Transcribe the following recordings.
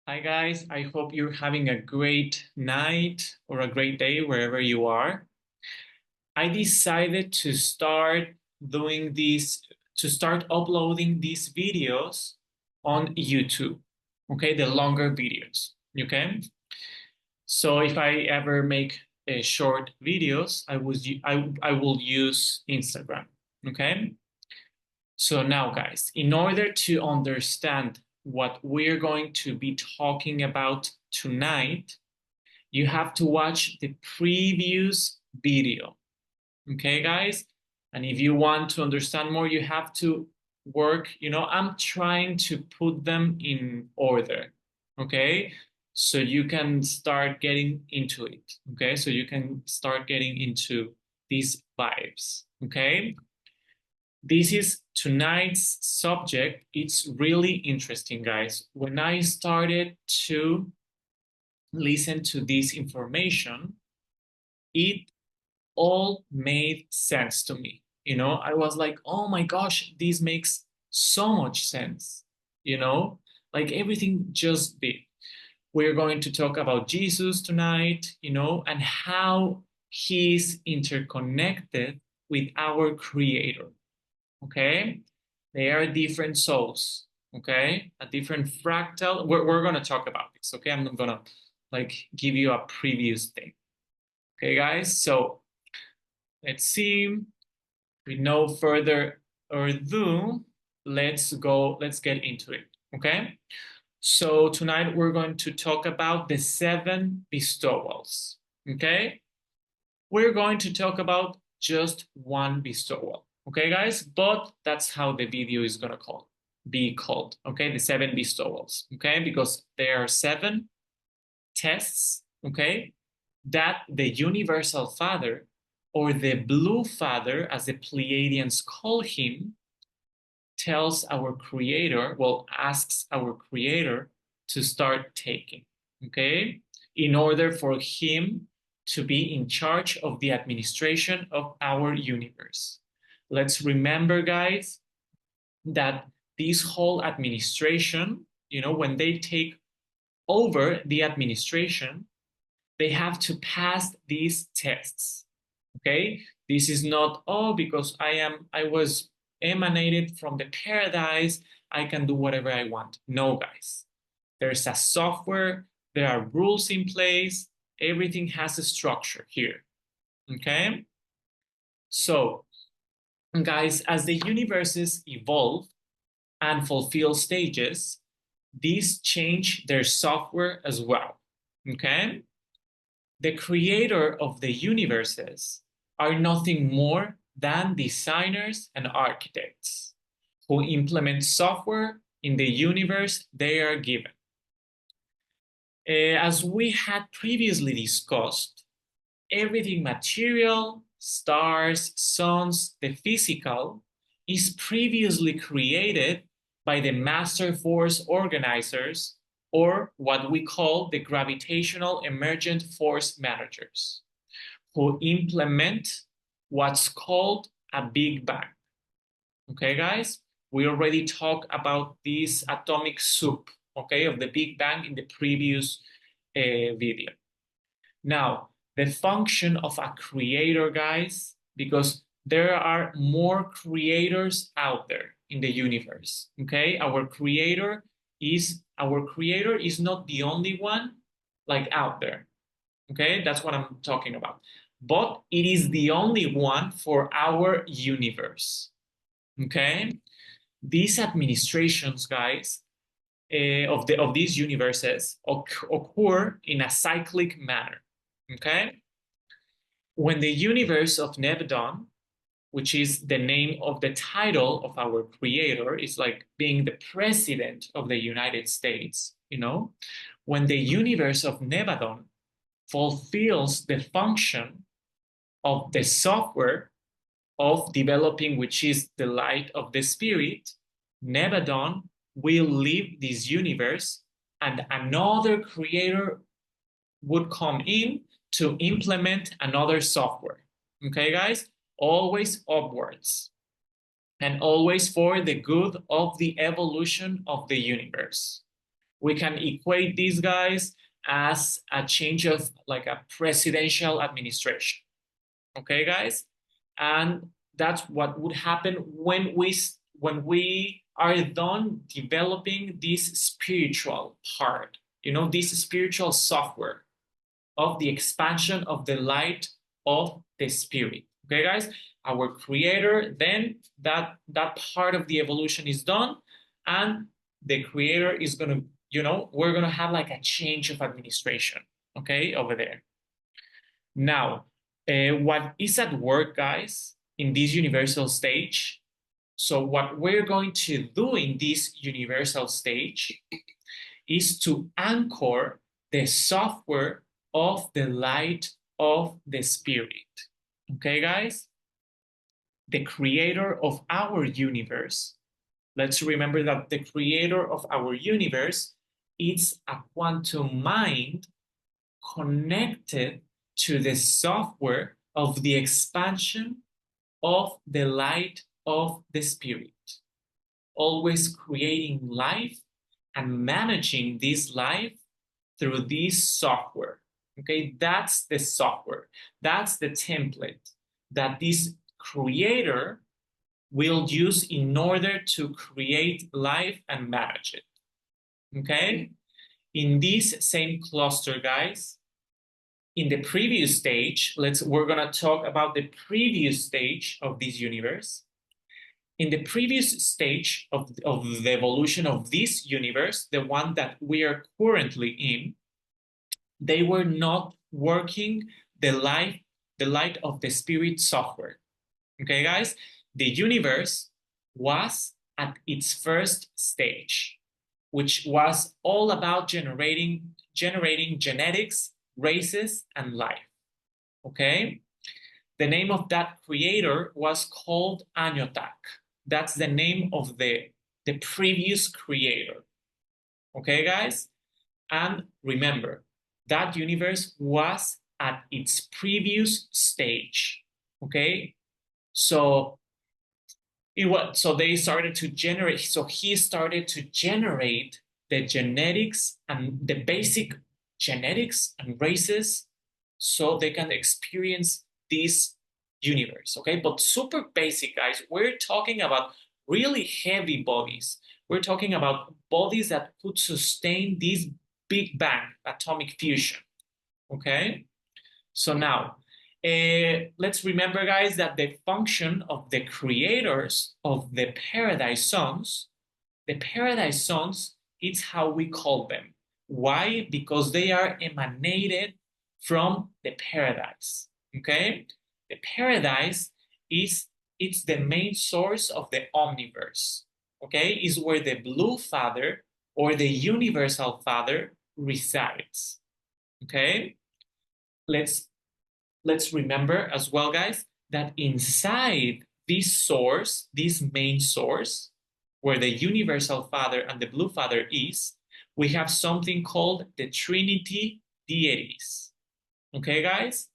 Hi guys, I hope you're having a great night or a great day wherever you are. I decided to start doing this, to start uploading these videos on YouTube, okay, the longer videos, okay? So if I ever make short videos, I will use Instagram, okay? So now, guys, in order to understand what we're going to be talking about tonight, you have to watch the previous video. Okay, guys? And if you want to understand more, you have to work. I'm trying to put them in order. Okay? So you can start getting into it. Okay? So you can start getting into these vibes. Okay? This is tonight's subject. It's really interesting, guys. When I started to listen to this information, it all made sense to me. I was like, oh my gosh, this makes so much sense. You know, like everything just did. We're going to talk about Jesus tonight, and how he's interconnected with our Creator. Okay? They are different souls. Okay? A different fractal. We're going to talk about this. Okay? I'm not going to give you a previous thing. Okay, guys? So let's see. With no further ado, let's get into it. Okay? So tonight we're going to talk about the 7 bestowals. Okay? We're going to talk about just one bestowal. Okay, guys? But that's how the video is gonna be called. Okay, the 7 bestowals. Okay, because there are 7 tests. Okay, that the Universal Father, or the Blue Father, as the Pleiadians call him, tells our Creator, asks our Creator to start taking. Okay, in order for him to be in charge of the administration of our universe. Let's remember, guys, that this whole administration, when they take over the administration, they have to pass these tests. Okay? This is not, oh, because I was emanated from the paradise, I can do whatever I want. No, guys. There's a software, there are rules in place, everything has a structure here. Okay? So, guys, as the universes evolve and fulfill stages, these change their software as well. Okay? The creator of the universes are nothing more than designers and architects who implement software in the universe they are given. As we had previously discussed, everything material, stars, suns, the physical, is previously created by the master force organizers, or what we call the gravitational emergent force managers, who implement what's called a Big Bang. Okay, guys? We already talked about this atomic soup, okay, of the Big Bang in the previous video. Now, the function of a creator, guys, because there are more creators out there in the universe, okay? Our creator is not the only one out there, okay? That's what I'm talking about. But it is the only one for our universe, okay? These administrations, guys, of these universes occur in a cyclic manner. Okay? When the universe of Nebadon, which is the name of the title of our creator, is like being the president of the United States, when the universe of Nebadon fulfills the function of the software of developing, which is the light of the spirit, Nebadon will leave this universe and another creator would come in to implement another software. Okay, guys? Always upwards. And always for the good of the evolution of the universe. We can equate these guys as a change of like a presidential administration. Okay, guys? And that's what would happen when we are done developing this spiritual part, this spiritual software of the expansion of the light of the spirit. Okay, guys? Our creator, then that part of the evolution is done, and the creator is gonna, we're gonna have like a change of administration, okay, over there. Now, what is at work, guys, in this universal stage? So what we're going to do in this universal stage is to anchor the software of the light of the spirit. Okay, guys? The creator of our universe. Let's remember that the creator of our universe is a quantum mind connected to the software of the expansion of the light of the spirit, always creating life and managing this life through this software. Okay, that's the software. That's the template that this creator will use in order to create life and manage it. Okay, in this same cluster, guys, in the previous stage, we're gonna talk about the previous stage of this universe. In the previous stage of the evolution of this universe, the one that we are currently in, they were not working the light of the spirit software. Okay, guys? The universe was at its first stage, which was all about generating genetics, races, and life. Okay? The name of that creator was called Anyotak. That's the name of the previous creator. Okay, guys? And remember, that universe was at its previous stage. Okay? So they started to generate, so he started to generate the genetics and the basic genetics and races so they can experience this universe, okay? But super basic, guys. We're talking about really heavy bodies. We're talking about bodies that could sustain this Big Bang atomic fusion, okay? So now, let's remember, guys, that the function of the creators of the paradise sons, it's how we call them. Why? Because they are emanated from the paradise, okay? The paradise it's the main source of the omniverse, okay? Is where the blue father or the universal father resides, okay? Let's remember as well, guys, that inside this source, this main source, where the universal father and the blue father is, we have something called the Trinity deities. Okay, guys?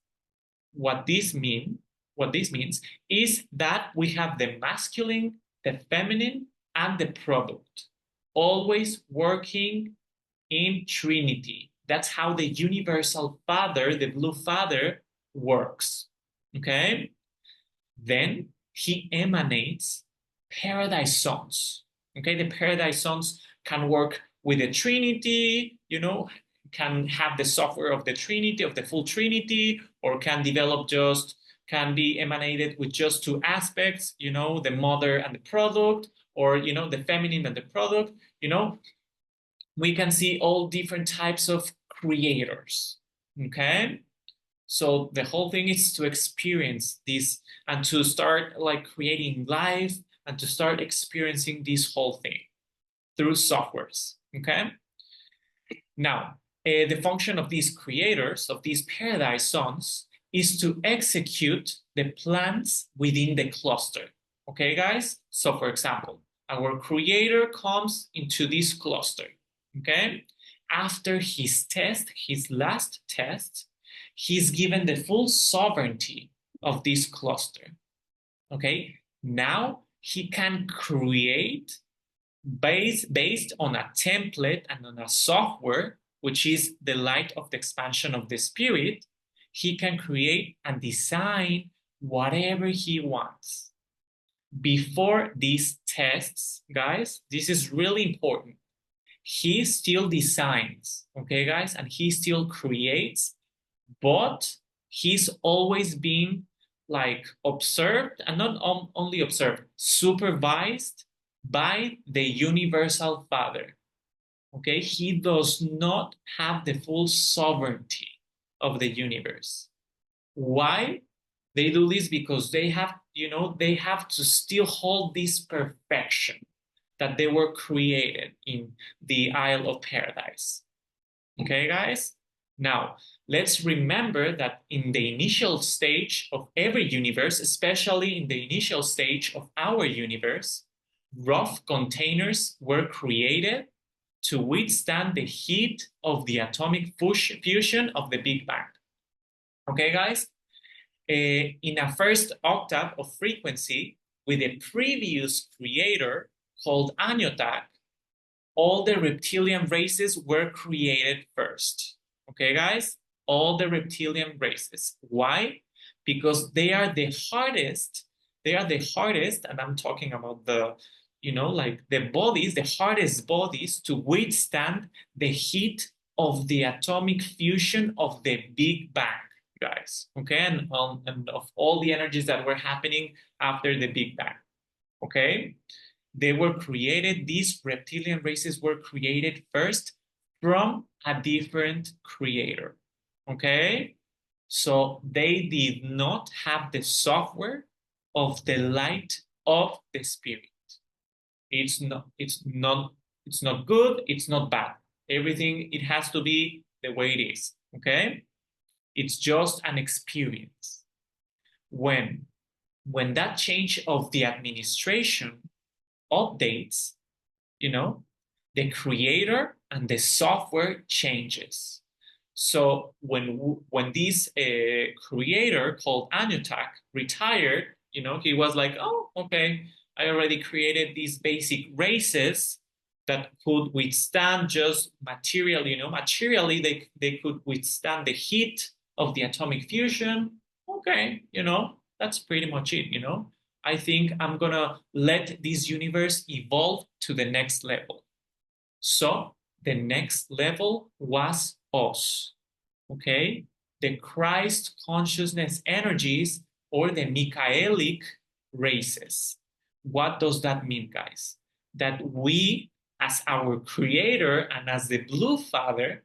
What this means is that we have the masculine, the feminine, and the product, always working in Trinity. That's how the universal father, the blue father, works. Okay? Then he emanates paradise sons. Okay, the paradise sons can work with the Trinity, can have the software of the Trinity, of the full Trinity, or can be emanated with just two aspects, the mother and the product, or the feminine and the product. We can see all different types of creators. Okay, so the whole thing is to experience this and to start like creating life and to start experiencing this whole thing through softwares. Okay, now the function of these creators, of these paradise sons, is to execute the plans within the cluster. Okay, guys? So for example, our creator comes into this cluster. Okay, after his last test, he's given the full sovereignty of this cluster. Okay, now he can create based on a template and on a software, which is the light of the expansion of the spirit, he can create and design whatever he wants. Before these tests, guys, this is really important. He still designs, okay, guys, and he still creates, but he's always been like observed, and not only observed, supervised by the universal father. Okay, he does not have the full sovereignty of the universe. Why they do this? Because they have, they have to still hold this perfection that they were created in the Isle of Paradise. Okay, guys? Now, let's remember that in the initial stage of every universe, especially in the initial stage of our universe, rough containers were created to withstand the heat of the atomic fusion of the Big Bang. Okay, guys? In a first octave of frequency with a previous creator called Anyotak, all the reptilian races were created first. Okay, guys? All the reptilian races. Why? Because they are the hardest. They are the hardest, and I'm talking about the, like the bodies, the hardest bodies to withstand the heat of the atomic fusion of the Big Bang, guys. Okay, and of all the energies that were happening after the Big Bang. Okay, they were created, these reptilian races were created first from a different creator. Okay, so they did not have the software of the light of the spirit. It's not good, it's not bad. Everything, it has to be the way it is. Okay, it's just an experience. When that change of the administration updates, the creator and the software changes. So when this creator called Anutak retired, he was like, oh, okay, I already created these basic races that could withstand just materially they could withstand the heat of the atomic fusion. Okay, that's pretty much it. I think I'm gonna let this universe evolve to the next level. So the next level was us, okay? The Christ consciousness energies, or the Michaelic races. What does that mean, guys? That we, as our creator and as the Blue Father,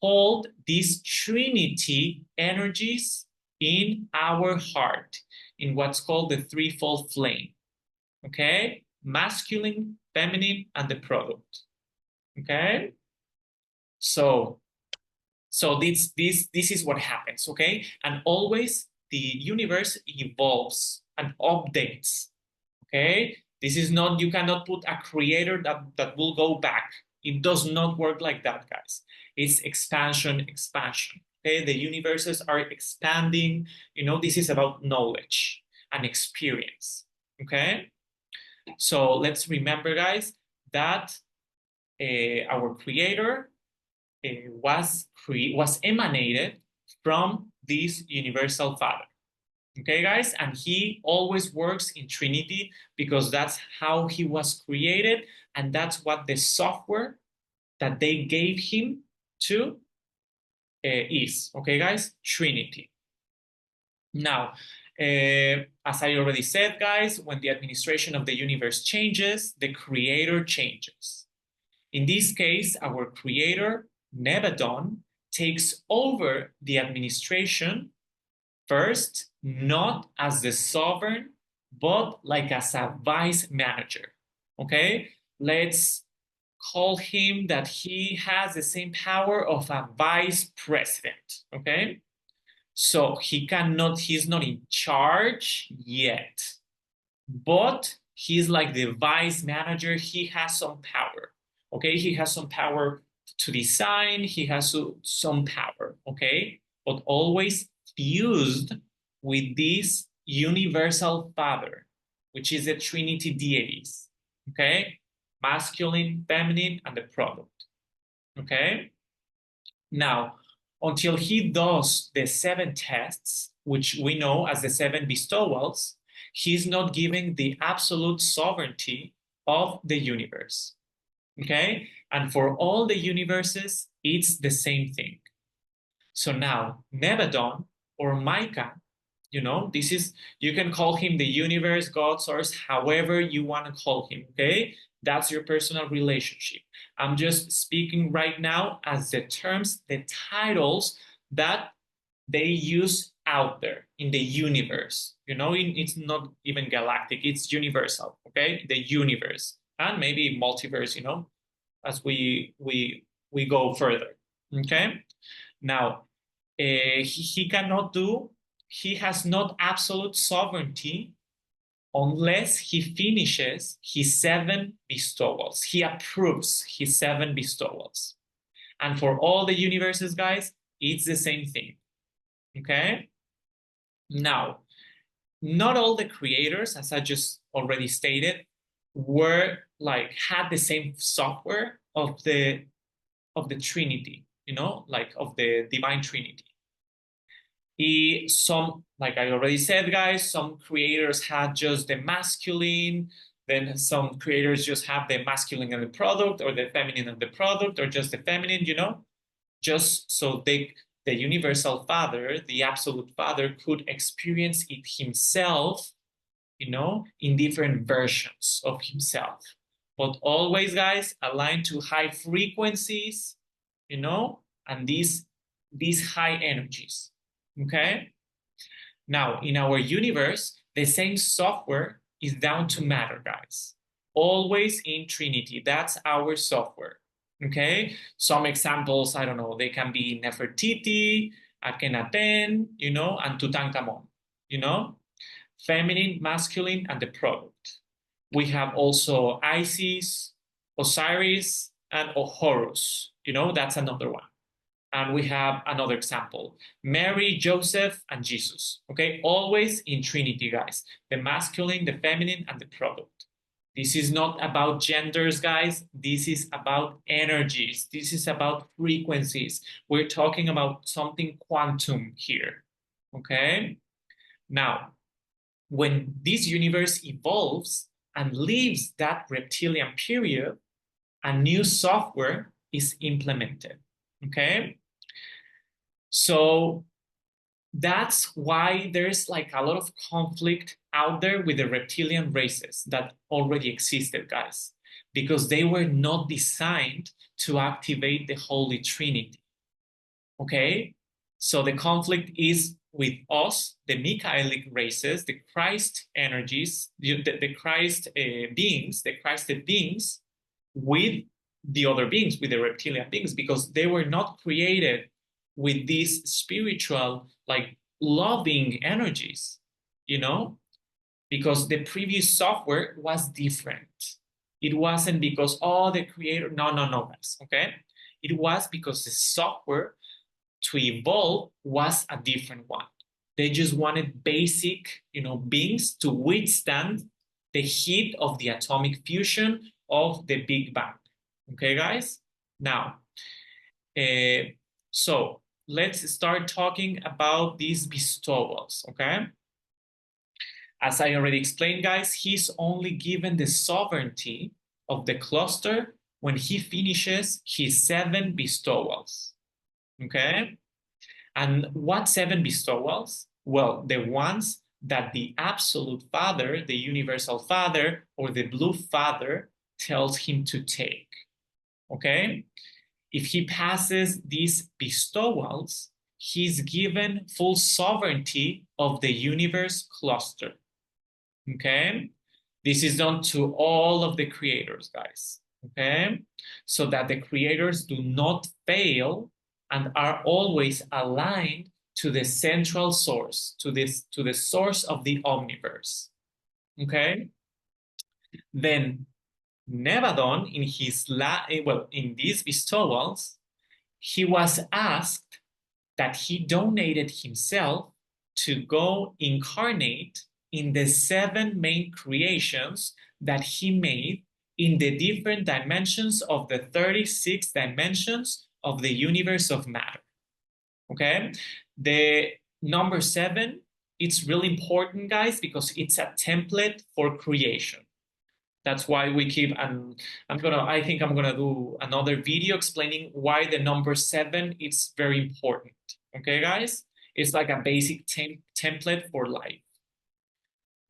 hold these Trinity energies in our heart, in what's called the threefold flame. Okay? Masculine, feminine, and the product. Okay? So this is what happens, okay? And always the universe evolves and updates. Okay? This is not, you cannot put a creator that will go back. It does not work like that, guys. It's expansion. Okay, the universes are expanding. This is about knowledge and experience. Okay, so let's remember, guys, that our creator was emanated from this universal father. Okay, guys, and he always works in Trinity because that's how he was created, and that's what the software that they gave him to is. Okay, guys, Trinity. Now, as I already said, guys, when the administration of the universe changes, the creator changes. In this case, our creator, Nebadon, takes over the administration first, not as the sovereign, but like as a vice manager. Okay, let's call him that he has the same power of a vice president. Okay, so he's not in charge yet, but he's like the vice manager. He has some power. Okay, he has some power to design. He has some power. Okay, but always fused with this universal father, which is the Trinity deities. Okay, masculine, feminine, and the product. Okay? Now, until he does the 7 tests, which we know as the 7 bestowals, he's not giving the absolute sovereignty of the universe. Okay? And for all the universes, it's the same thing. So now, Nevadon or Micah, this is, you can call him the universe, God, source, however you want to call him, okay? That's your personal relationship. I'm just speaking right now as the terms, the titles that they use out there in the universe. It's not even galactic, it's universal, okay? The universe and maybe multiverse, as we go further, okay? Now, he cannot do, he has not absolute sovereignty unless he finishes his 7 bestowals. He approves his 7 bestowals. And for all the universes, guys, it's the same thing. Okay? Now, not all the creators, as I just already stated, had the same software of the Trinity, of the divine Trinity. Some, like I already said, guys, some creators had just the masculine, then some creators just have the masculine and the product, or the feminine and the product, or just the feminine, just so the universal father, the absolute father, could experience it himself, in different versions of himself. But always, guys, aligned to high frequencies, and these high energies. Okay? Now, in our universe, the same software is down to matter, guys. Always in Trinity. That's our software. Okay? Some examples, I don't know, they can be Nefertiti, Akhenaten, and Tutankhamun, feminine, masculine, and the product. We have also Isis, Osiris, and Horus. That's another one. And we have another example, Mary, Joseph, and Jesus. Okay, always in Trinity, guys. The masculine, the feminine, and the product. This is not about genders, guys. This is about energies. This is about frequencies. We're talking about something quantum here. Okay? Now, when this universe evolves and leaves that reptilian period, a new software is implemented. Okay? So that's why there's like a lot of conflict out there with the reptilian races that already existed, guys, because they were not designed to activate the Holy Trinity. Okay? So the conflict is with us, the Michaelic races, the Christ energies, the Christ beings, the Christed beings, with the other beings, with the reptilian beings, because they were not created with these spiritual, like loving energies, because the previous software was different. It wasn't because, the creator, no, guys, okay? It was because the software to evolve was a different one. They just wanted basic, beings to withstand the heat of the atomic fusion of the Big Bang. Okay, guys? Now, so let's start talking about these bestowals, okay? As I already explained, guys, he's only given the sovereignty of the cluster when he finishes his 7 bestowals, okay? And what 7 bestowals? Well, the ones that the absolute father, the universal father, or the blue father tells him to take, okay? If he passes these bestowals, he's given full sovereignty of the universe cluster. Okay? This is done to all of the creators, guys. Okay? So that the creators do not fail and are always aligned to the central source, to the source of the omniverse. Okay? Then Nevadon, in these bestowals, he was asked that he donated himself to go incarnate in the 7 main creations that he made in the different dimensions of the 36 dimensions of the universe of matter. Okay? The number 7, it's really important, guys, because it's a template for creation. That's why we keep, and I think I'm gonna do another video explaining why the number 7 is very important. Okay, guys? It's like a basic template for life.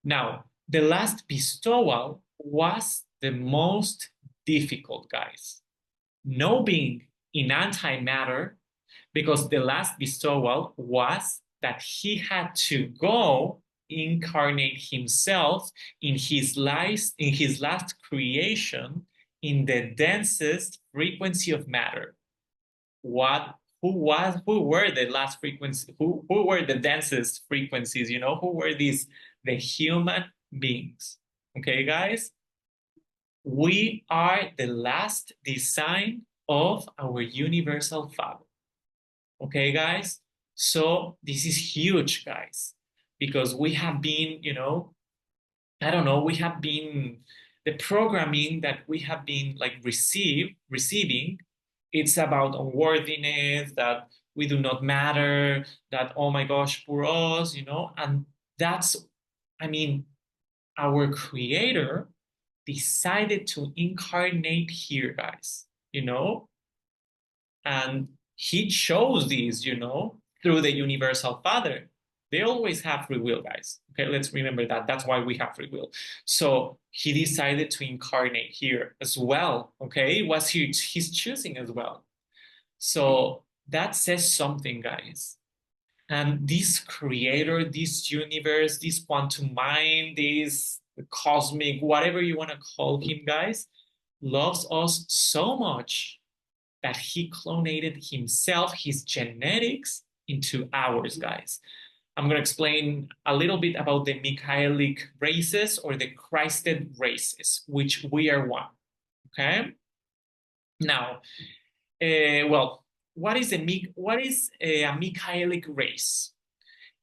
Now, the last bestowal was the most difficult, guys. No being in antimatter, because the last bestowal was that he had to go incarnate himself in his last creation in the densest frequency of matter. Who were the last frequency, who were the densest frequencies, who were the human beings? Okay, guys, we are the last design of our universal father. Okay, guys? So this is huge, guys, because we have been, I don't know, we have been, the programming that we have been like receiving, it's about unworthiness, that we do not matter, that, oh my gosh, poor us, and that's, I mean, our creator decided to incarnate here, guys, and he chose these, through the universal father. They always have free will, guys. Okay, let's remember that. That's why we have free will. So he decided to incarnate here as well. Okay, it was his choosing as well. So that says something, guys. And this creator, this universe, this quantum mind, this cosmic, whatever you want to call him, guys, loves us so much that he clonated himself, his genetics, into ours, guys. I'm going to explain a little bit about the Michaelic races, or the Christed races, which we are one. Okay? Now, well, what is a Michaelic race?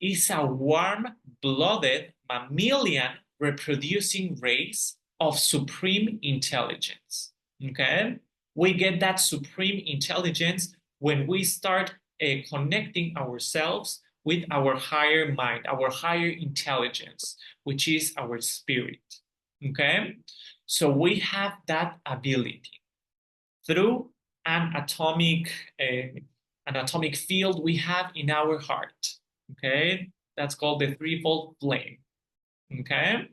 It's a warm-blooded mammalian reproducing race of supreme intelligence. Okay? We get that supreme intelligence when we start connecting ourselves with our higher mind, our higher intelligence, which is our spirit. Okay? So we have that ability through an atomic field we have in our heart. Okay? That's called the threefold flame. Okay?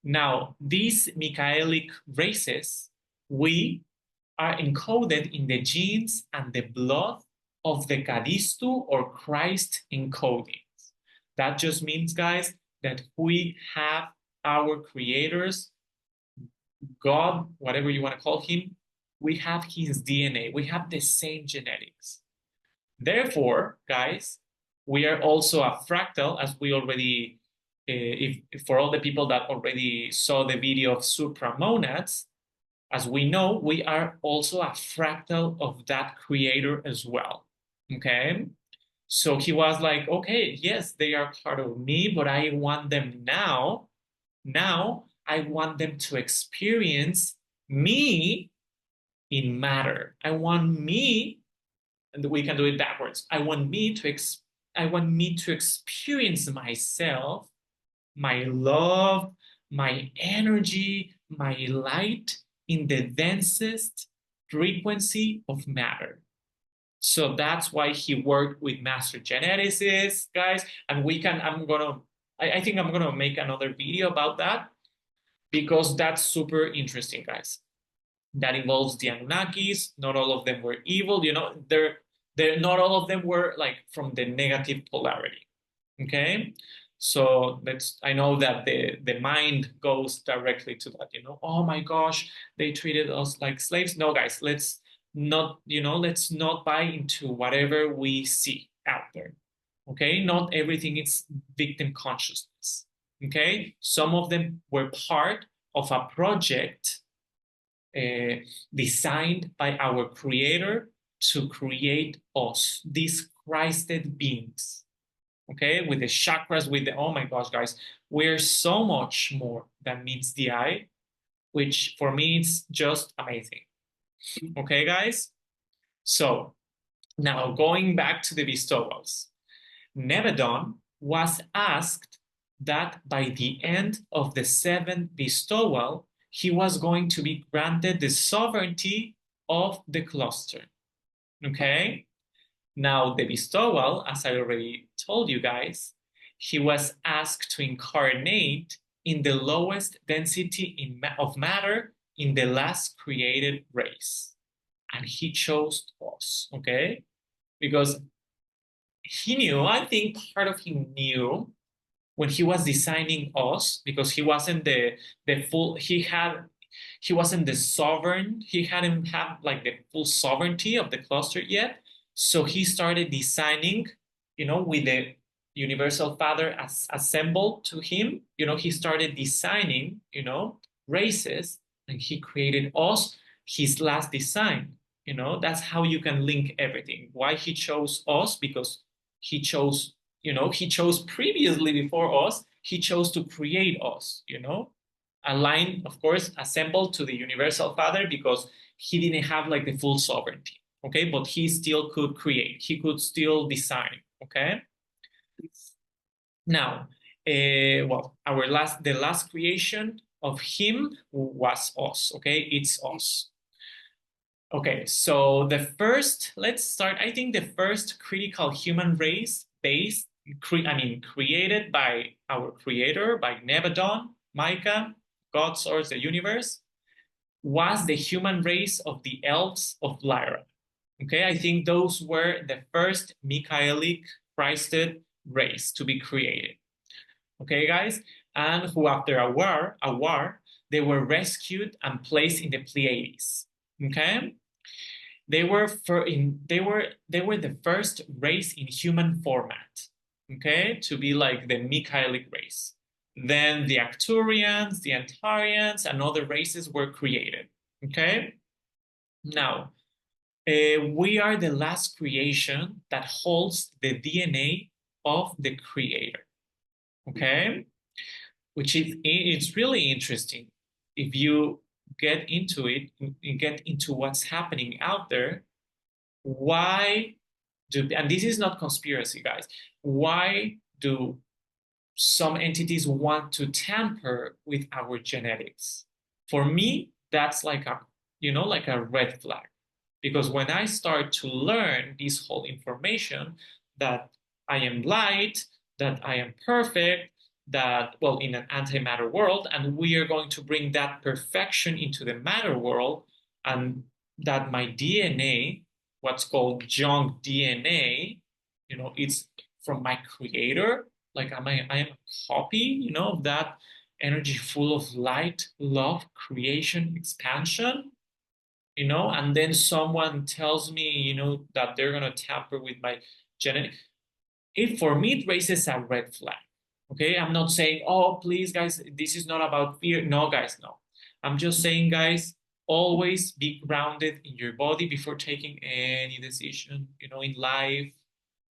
Now, these Michaelic races, we are encoded in the genes and the blood of the Kadistu, or Christ encodings. That just means, guys, that we have our creators, God, whatever you want to call him, we have his DNA. We have the same genetics. Therefore, guys, we are also a fractal, as we already, if for all the people that already saw the video of supramonads, as we know, we are also a fractal of that creator as well. Okay? So he was like, okay, yes, they are part of me, but I want them now. Now I want them to experience me in matter. I want me, and we can do it backwards. I want me to experience myself, my love, my energy, my light in the densest frequency of matter. So that's why he worked with master geneticists, guys. And I think I'm gonna make another video about that, because that's super interesting, guys. That involves the Anunnakis. Not all of them were evil, they're not all of them were like from the negative polarity. Okay. So I know that the mind goes directly to that, oh my gosh, they treated us like slaves. No, guys, let's not buy into whatever we see out there. Okay, not everything is victim consciousness. Okay, some of them were part of a project designed by our creator to create us, these Christed beings. Okay, with the chakras, oh my gosh, guys, we're so much more than meets the eye. which for me is just amazing. Okay, guys? So now going back to the bestowals. Nebadon was asked that by the end of the seventh bestowal, he was going to be granted the sovereignty of the cluster. Okay? Now, the bestowal, as I already told you guys, he was asked to incarnate in the lowest density of matter in the last created race. And he chose us, okay? Because he knew, I think part of him knew when he was designing us, because he wasn't the full, he wasn't the sovereign, he hadn't had like the full sovereignty of the cluster yet. So he started designing, with the universal father assembled to him, he started designing, races, and he created us, his last design. That's how you can link everything. Why he chose us? Because he chose, he chose previously before us, he chose to create us, a line, of course, assembled to the universal father, because he didn't have like the full sovereignty, okay? But he still could create, he could still design, okay? Now, well, the last creation of him was us, okay? It's us. Okay, so let's start. I think the first critical human race created by our creator, by Nebadon, Micah, God source, the universe, was the human race of the elves of Lyra. Okay, I think those were the first Michaelic Christed race to be created. Okay, guys, and who after a war, they were rescued and placed in the Pleiades. Okay, they were the first race in human format, okay, to be like the Michaelic race. Then the Arcturians, the Antarians, and other races were created. Okay, now we are the last creation that holds the DNA of the creator. Okay, which is it's really interesting if you get into it, get into what's happening out there. Why and this is not conspiracy, guys, why do some entities want to tamper with our genetics? For me, that's like a red flag, because when I start to learn this whole information, that I am light, that I am perfect, that, well, in an antimatter world, and we are going to bring that perfection into the matter world, and that my DNA, what's called junk DNA, it's from my creator, like I am a copy, of that energy full of light, love, creation, expansion, and then someone tells me, that they're going to tamper with my genetic. For me, it raises a red flag. Okay, I'm not saying, oh, please, guys, this is not about fear. No, guys, no. I'm just saying, guys, always be grounded in your body before taking any decision, in life,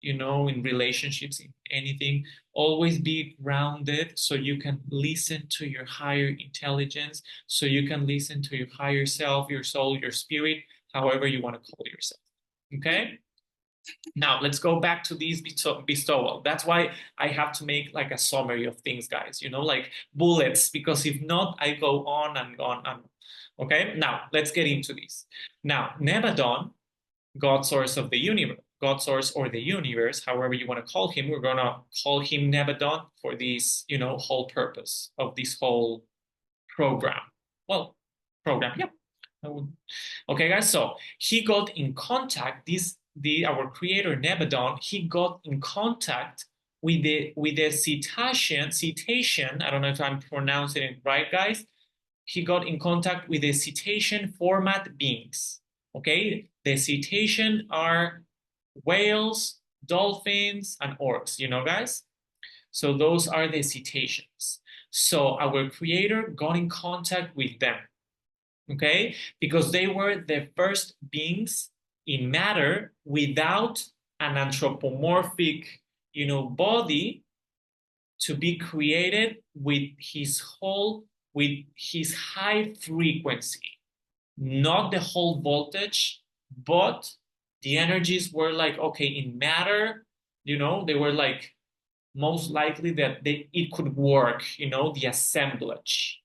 in relationships, in anything. Always be grounded so you can listen to your higher intelligence, so you can listen to your higher self, your soul, your spirit, however you want to call yourself. Okay? Now, let's go back to these bestowal. That's why I have to make like a summary of things, guys, like bullets, because if not, I go on and on and on. Okay? Now, let's get into this. Now, Nebadon, God source of the universe, God source or the universe, however you want to call him, we're going to call him Nebadon for this, whole purpose of this whole program. Well, program, yeah. Okay, guys, so he got in contact, our creator Nebadon, he got in contact with the cetacean, I don't know if I'm pronouncing it right, guys. He got in contact with the cetacean format beings. Okay, the cetacean are whales, dolphins, and orcs, guys? So those are the cetaceans. So our creator got in contact with them, okay? Because they were the first beings in matter without an anthropomorphic, body to be created with his whole with his high frequency, not the whole voltage, but the energies were like, okay, in matter, they were like most likely that it could work, the assemblage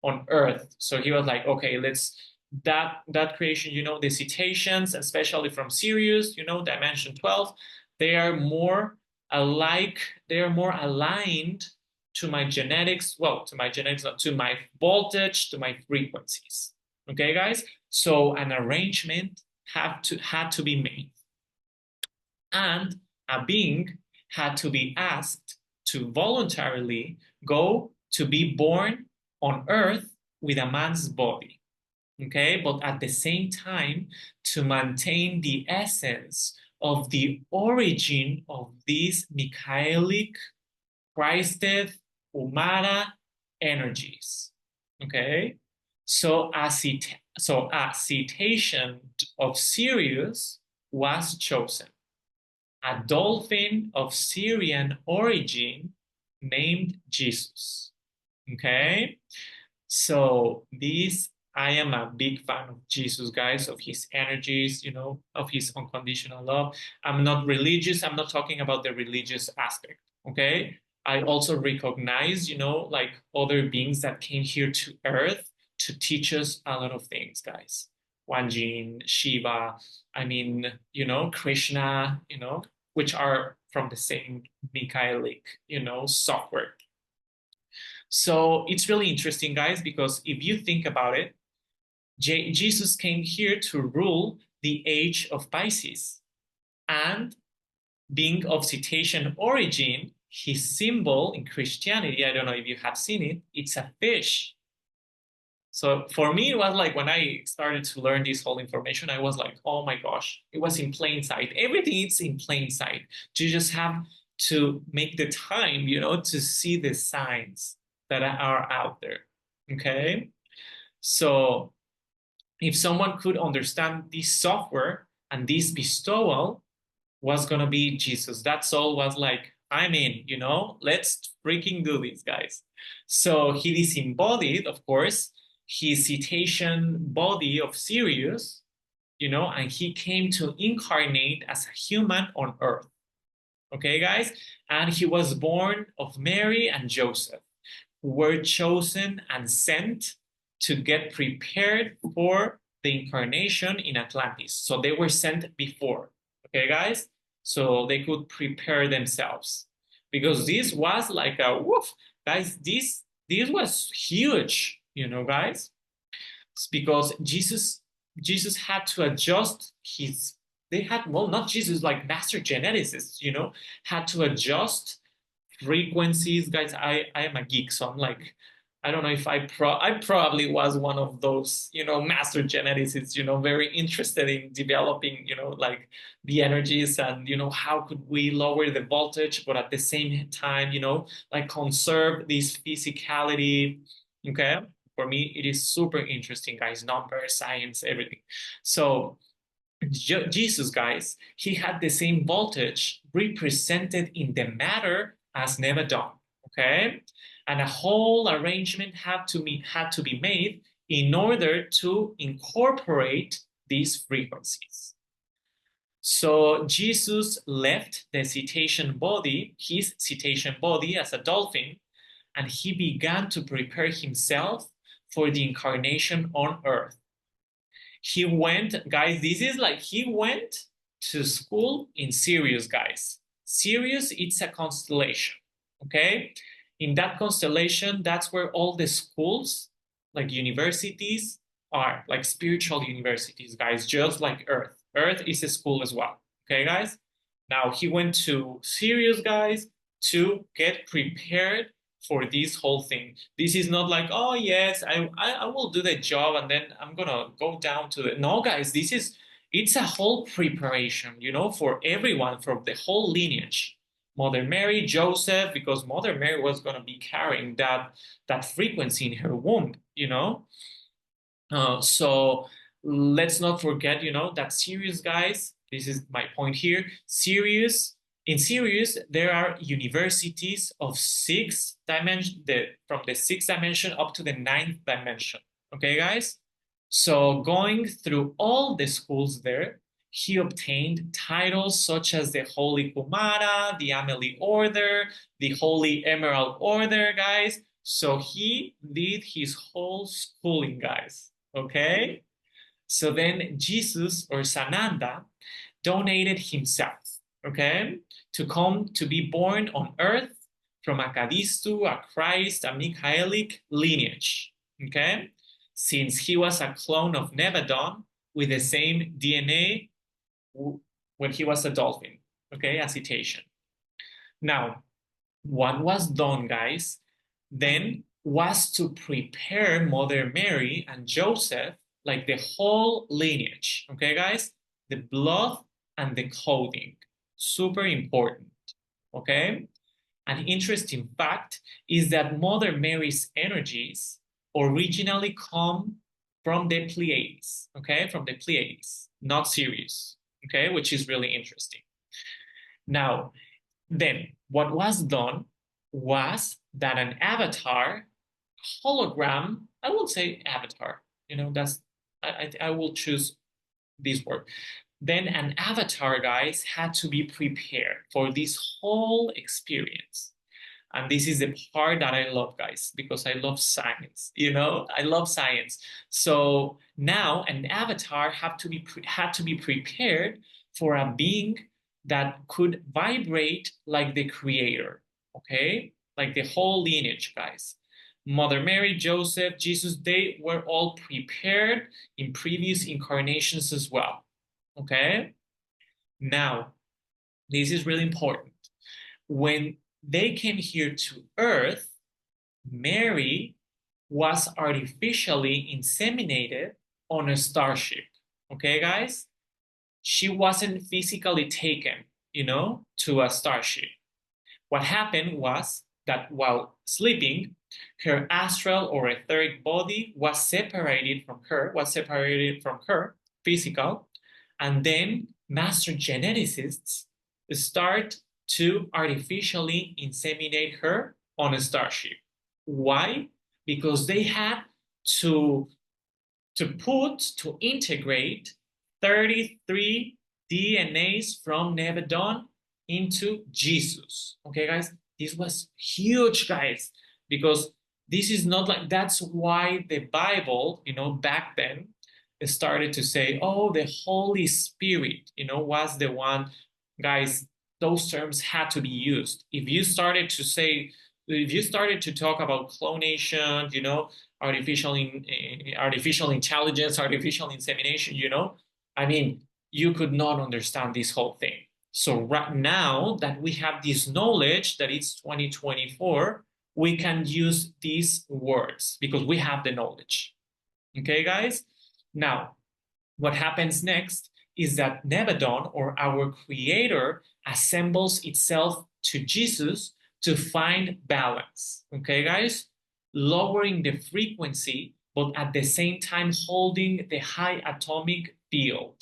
on Earth. So he was like, okay, let's that creation, the cetaceans, especially from Sirius, dimension 12, they are more alike, they are more aligned to my genetics, well, to my genetics, to my voltage, to my frequencies. Okay, guys? So an arrangement had to be made. And a being had to be asked to voluntarily go to be born on earth with a man's body. Okay, but at the same time, to maintain the essence of the origin of these Michaelic, Christed, Umara energies. Okay, so a citation of Sirius was chosen, a dolphin of Syrian origin named Jesus. Okay, so this, I am a big fan of Jesus, guys, of his energies, of his unconditional love. I'm not religious. I'm not talking about the religious aspect. Okay, I also recognize, like other beings that came here to Earth to teach us a lot of things, guys. Wanjin, Shiva, I mean, Krishna, which are from the same Michaelic, software. So it's really interesting, guys, because if you think about it, Jesus came here to rule the age of Pisces. And being of cetacean origin, his symbol in Christianity, I don't know if you have seen it, it's a fish. So for me, it was like when I started to learn this whole information, I was like, oh my gosh, it was in plain sight. Everything is in plain sight. You just have to make the time, to see the signs that are out there. Okay. So if someone could understand this software and this bestowal, was going to be Jesus. That's all was like, I'm in, let's freaking do this, guys. So he disembodied, of course, his cetacean body of Sirius, and he came to incarnate as a human on earth. Okay, guys? And he was born of Mary and Joseph, who were chosen and sent to get prepared for the incarnation in Atlantis. So they were sent before. Okay, guys? So they could prepare themselves. Because this was like a woof. Guys, this was huge, guys. It's because Jesus had to adjust his, they had, well, not Jesus, like master geneticists, had to adjust frequencies. Guys, I am a geek, so I'm like, I don't know if I probably was one of those, master geneticists, very interested in developing, like the energies and, how could we lower the voltage, but at the same time, like conserve this physicality. Okay. For me, it is super interesting, guys, numbers, science, everything. So Jesus, guys, he had the same voltage represented in the matter as Nevadon, okay? And a whole arrangement had to be made in order to incorporate these frequencies. So Jesus left the cetacean body, his cetacean body as a dolphin, and he began to prepare himself for the incarnation on earth. He went, guys, this is like he went to school in Sirius, guys. Sirius, it's a constellation, okay? In that constellation, that's where all the schools, like universities, are, like spiritual universities, guys, just like Earth. Earth is a school as well, okay, guys? Now, he went to Sirius, guys, to get prepared for this whole thing. This is not like, oh yes, I will do the job and then I'm gonna go down to it. No, guys, it's a whole preparation, for everyone from the whole lineage. Mother Mary, Joseph, because Mother Mary was gonna be carrying that frequency in her womb, So let's not forget, that Sirius, guys, this is my point here. Sirius In Sirius, there are universities of six dimension, from the sixth dimension up to the ninth dimension. Okay, guys? So going through all the schools there, he obtained titles such as the Holy Kumara, the Amelie Order, the Holy Emerald Order, guys. So he did his whole schooling, guys. Okay? So then Jesus or Sananda donated himself, okay, to come to be born on earth from a Kadistu, a Christ, a Michaelic lineage, okay, since he was a clone of Nebadon with the same DNA when he was a dolphin, okay, a cetacean. Now, what was done, guys, then was to prepare Mother Mary and Joseph, like the whole lineage, okay, guys? The blood and the coding, super important, okay? An interesting fact is that Mother Mary's energies originally come from the Pleiades, okay? From the Pleiades, not Sirius, okay? Which is really interesting. Now, then what was done was that an avatar, hologram, I won't say avatar, I will choose this word. Then an avatar, guys, had to be prepared for this whole experience. And this is the part that I love, guys, because I love science. I love science. So now an avatar had to be prepared for a being that could vibrate like the creator, okay? Like the whole lineage, guys. Mother Mary, Joseph, Jesus, they were all prepared in previous incarnations as well, okay? Now, this is really important. When they came here to Earth, Mary was artificially inseminated on a starship, okay, guys? She wasn't physically taken, to a starship. What happened was that while sleeping, her astral or etheric body was separated from her physical, and then master geneticists start to artificially inseminate her on a starship. Why? Because they had to integrate 33 DNAs from Nebadon into Jesus. Okay, guys, this was huge, guys, because this is not like, that's why the Bible, back then started to say, oh, the Holy Spirit, was the one, guys, those terms had to be used. If you started to talk about clonation, artificial intelligence, artificial insemination, I mean, you could not understand this whole thing. So right now that we have this knowledge that it's 2024, we can use these words because we have the knowledge. Okay, guys? Now, what happens next is that Nebadon, or our creator, assembles itself to Jesus to find balance. Okay, guys? Lowering the frequency, but at the same time holding the high atomic field.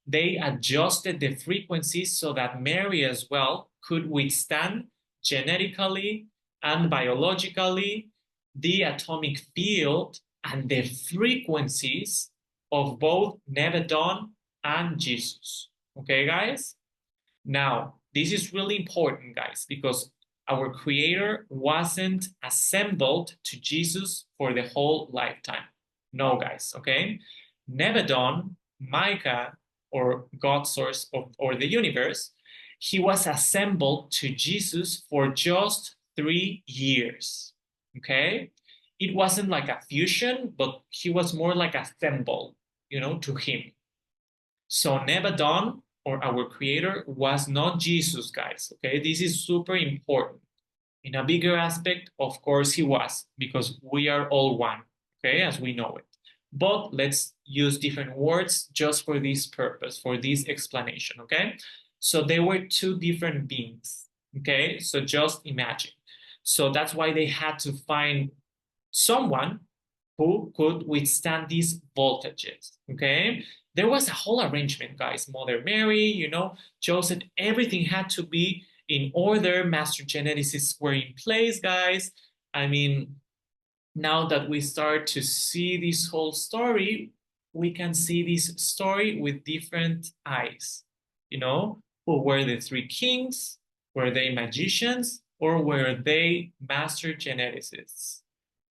They adjusted the frequencies so that Mary as well could withstand genetically and biologically the atomic field and the frequencies of both Nebadon and Jesus. Okay, guys? Now, this is really important, guys, because our creator wasn't assembled to Jesus for the whole lifetime. No, guys, okay? Nebadon, Micah, or God source or the universe, he was assembled to Jesus for just 3 years, okay? It wasn't like a fusion, but he was more like assembled, to him. So Nebadon, or our creator, was not Jesus, guys, okay? This is super important. In a bigger aspect, of course he was, because we are all one, okay, as we know it. But let's use different words just for this purpose, for this explanation, okay? So they were two different beings, okay? So just imagine. So that's why they had to find someone who could withstand these voltages. Okay, there was a whole arrangement, guys. Mother Mary, Joseph, everything had to be in order. Master geneticists were in place, guys. I mean, now that we start to see this whole story, we can see this story with different eyes. Who were the three kings? Were they magicians or were they master geneticists?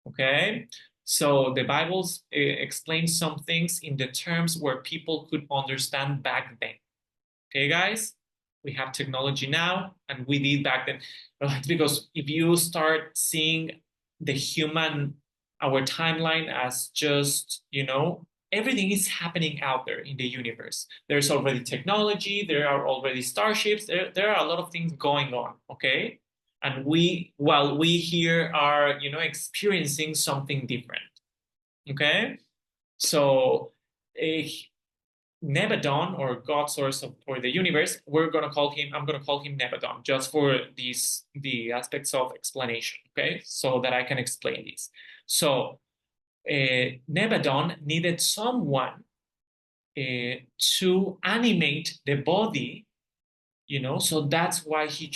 Okay, so the Bible explains some things in the terms where people could understand back then. Okay, guys, we have technology now, and we did back then. It's because if you start seeing the human, our timeline as just, everything is happening out there in the universe. There's already technology, there are already starships, there are a lot of things going on, okay? And while we here are, experiencing something different, okay? So, Nebadon, or God source for the universe, I'm gonna call him Nebadon, just for the aspects of explanation, okay? So that I can explain this. So Nebadon needed someone to animate the body, so that's why she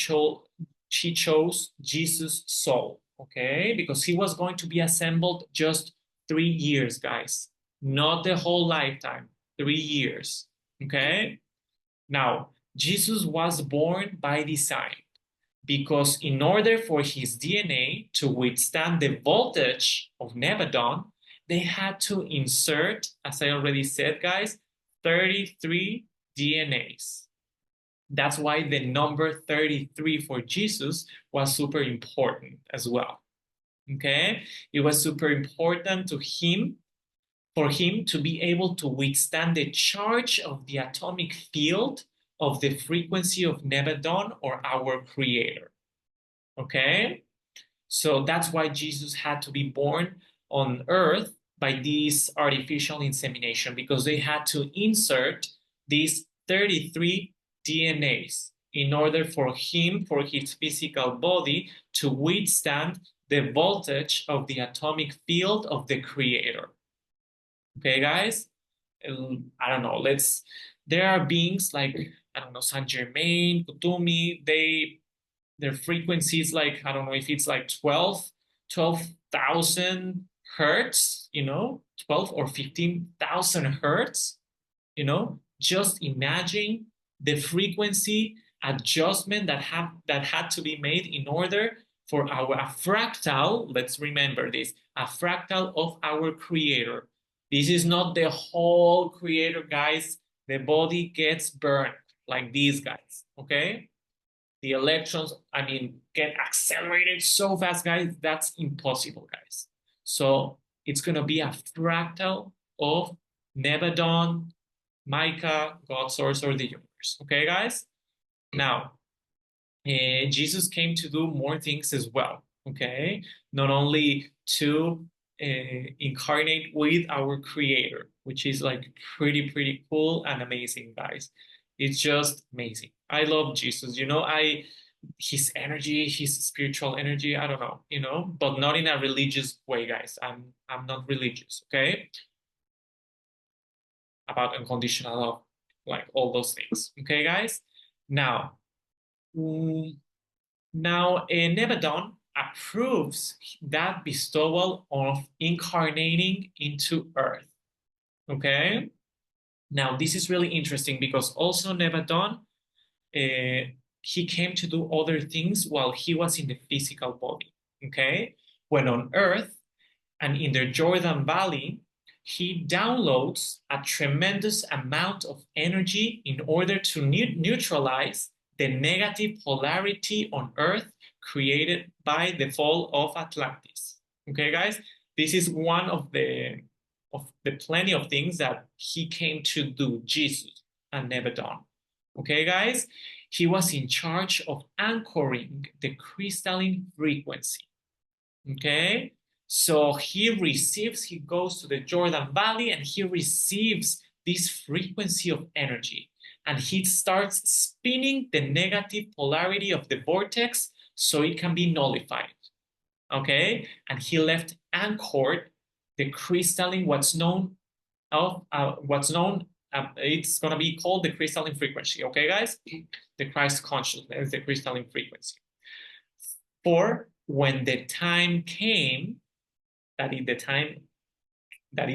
chose Jesus' soul, okay? Because he was going to be assembled just 3 years, guys, not the whole lifetime. 3 years. Okay? Now, Jesus was born by design because in order for his DNA to withstand the voltage of Nebadon, they had to insert, as I already said, guys, 33 DNAs. That's why the number 33 for Jesus was super important as well. Okay? It was super important to him for him to be able to withstand the charge of the atomic field of the frequency of Nebadon, or our creator. Okay? So that's why Jesus had to be born on earth by this artificial insemination, because they had to insert these 33 DNAs in order for his physical body, to withstand the voltage of the atomic field of the creator. Okay, guys? I don't know. There are beings like, I don't know, Saint Germain, Kutumi, their frequency is like, I don't know if it's like 12,000 hertz, 12 or 15,000 hertz, just imagine the frequency adjustment that had to be made in order for a fractal, let's remember this, a fractal of our creator. This is not the whole creator, guys. The body gets burned like these guys, okay? The electrons, get accelerated so fast, guys. That's impossible, guys. So it's going to be a fractal of Nebadon, Micah, God source, or the universe. Okay, guys? Now, Jesus came to do more things as well, okay? Not only to incarnate with our creator, which is like pretty cool and amazing, guys. It's just amazing. I love Jesus. His energy, his spiritual energy, I don't know, but not in a religious way, guys. I'm not religious, okay? About unconditional love, like all those things. Okay, guys? Now, Nebadon approves that bestowal of incarnating into Earth. Okay? Now, this is really interesting because also Nebadon, he came to do other things while he was in the physical body. Okay? When on Earth and in the Jordan Valley, he downloads a tremendous amount of energy in order to neutralize the negative polarity on Earth created by the fall of Atlantis. Okay, guys, this is one of the plenty of things that he came to do, Jesus and Nebadon. Okay, guys, he was in charge of anchoring the crystalline frequency. Okay, so he goes to the Jordan Valley and he receives this frequency of energy, and he starts spinning the negative polarity of the vortex so it can be nullified. Okay, and he left anchored the crystalline, what's known, it's going to be called the crystalline frequency. Okay, guys? The Christ consciousness, the crystalline frequency. For when the time came, that is the time that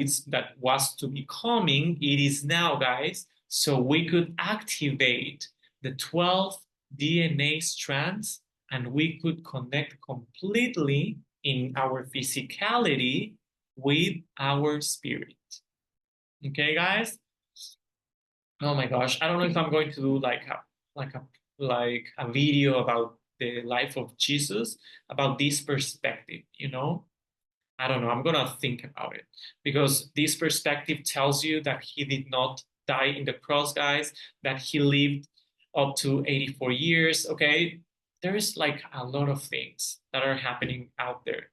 was to be coming, it is now, guys. So we could activate the 12 DNA strands and we could connect completely in our physicality with our spirit. Okay, guys? Oh my gosh, I don't know if I'm going to do like a video about the life of Jesus, about this perspective, you know? I don't know. I'm gonna think about it because this perspective tells you that he did not die in the cross, guys, that he lived up to 84 years. Okay. There is like a lot of things that are happening out there.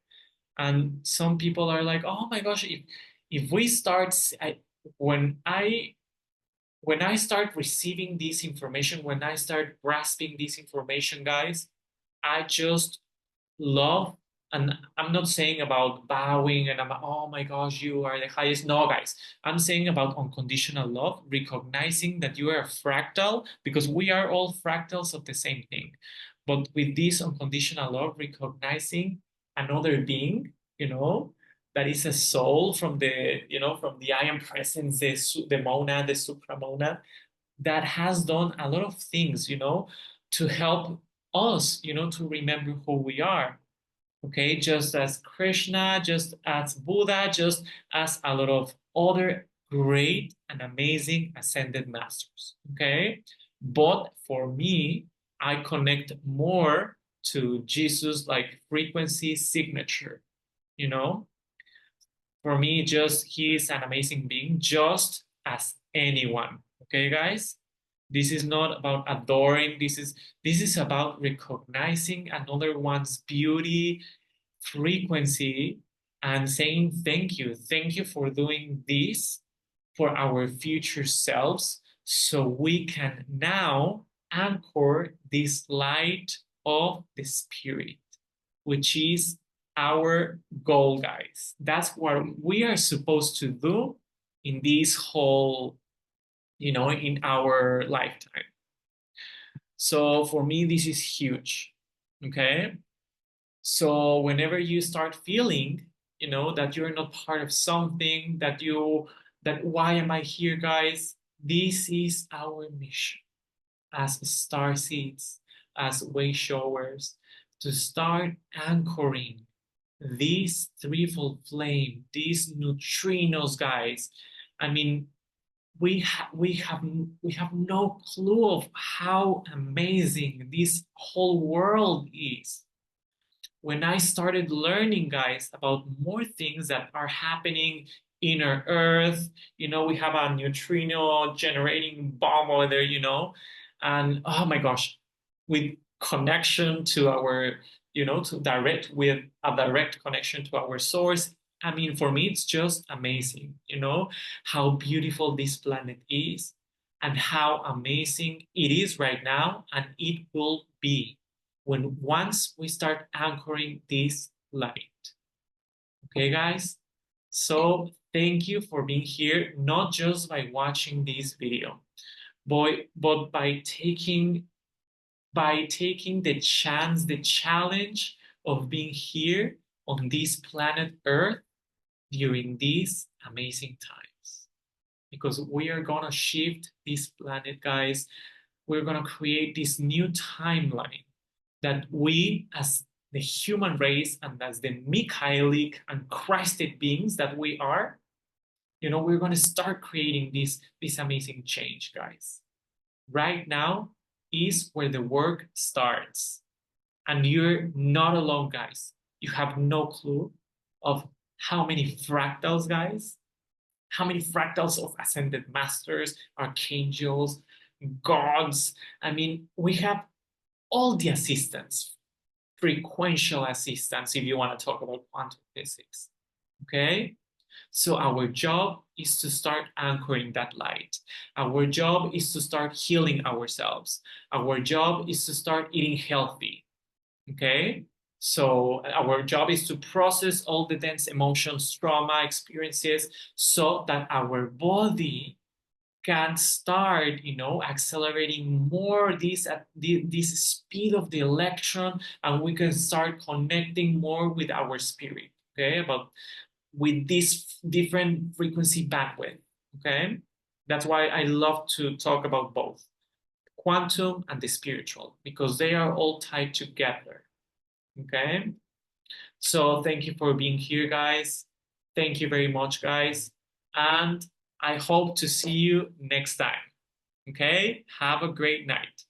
And some people are like, oh my gosh, if we start when I when I start receiving this information, when I start grasping this information, guys, I just love, and I'm not saying about bowing and I'm, oh my gosh, you are the highest. No, guys, I'm saying about unconditional love, recognizing that you are a fractal because we are all fractals of the same thing. But with this unconditional love, recognizing another being, you know, that is a soul from the, from the I am presence, the monad, the supramona, that has done a lot of things, to help us, to remember who we are. Okay, just as Krishna, just as Buddha, just as a lot of other great and amazing ascended masters. Okay, but for me, I connect more to Jesus like frequency signature, you know. For me, just he is an amazing being, just as anyone. Okay, guys? This is not about adoring. This is about recognizing another one's beauty, frequency, and saying thank you. Thank you for doing this for our future selves so we can now anchor this light of the spirit, which is our goal, guys. That's what we are supposed to do in this whole, in our lifetime. So for me, this is huge. Okay. So whenever you start feeling, that you're not part of something, that why am I here, guys? This is our mission as star seeds, as way showers, to start anchoring this threefold flame, these neutrinos, guys. I mean, we have no clue of how amazing this whole world is. When I started learning, guys, about more things that are happening in our Earth, we have a neutrino generating bomb over there, and oh my gosh, with connection to our, with a direct connection to our source. I mean, for me, it's just amazing, how beautiful this planet is and how amazing it is right now, and it will be when once we start anchoring this light. Okay, guys? So thank you for being here, not just by watching this video, but by taking the chance, the challenge of being here on this planet Earth during these amazing times. Because we are gonna shift this planet, guys. We're gonna create this new timeline that we, as the human race and as the Michaelic and Christed beings that we are, we're going to start creating this amazing change, guys. Right now is where the work starts. And you're not alone, guys. You have no clue of how many fractals, guys, how many fractals of ascended masters, archangels, gods. I mean, we have all the assistants, frequential assistance, if you want to talk about quantum physics. Okay? So our job is to start anchoring that light. Our job is to start healing ourselves. Our job is to start eating healthy. Okay? So our job is to process all the dense emotions, trauma, experiences, so that our body can start, accelerating more this at this speed of the electron, and we can start connecting more with our spirit. Okay, about with this different frequency bandwidth. Okay, that's why I love to talk about both quantum and the spiritual, because they are all tied together. Okay, so thank you for being here, guys. Thank you very much, guys, and I hope to see you next time. Okay, have a great night.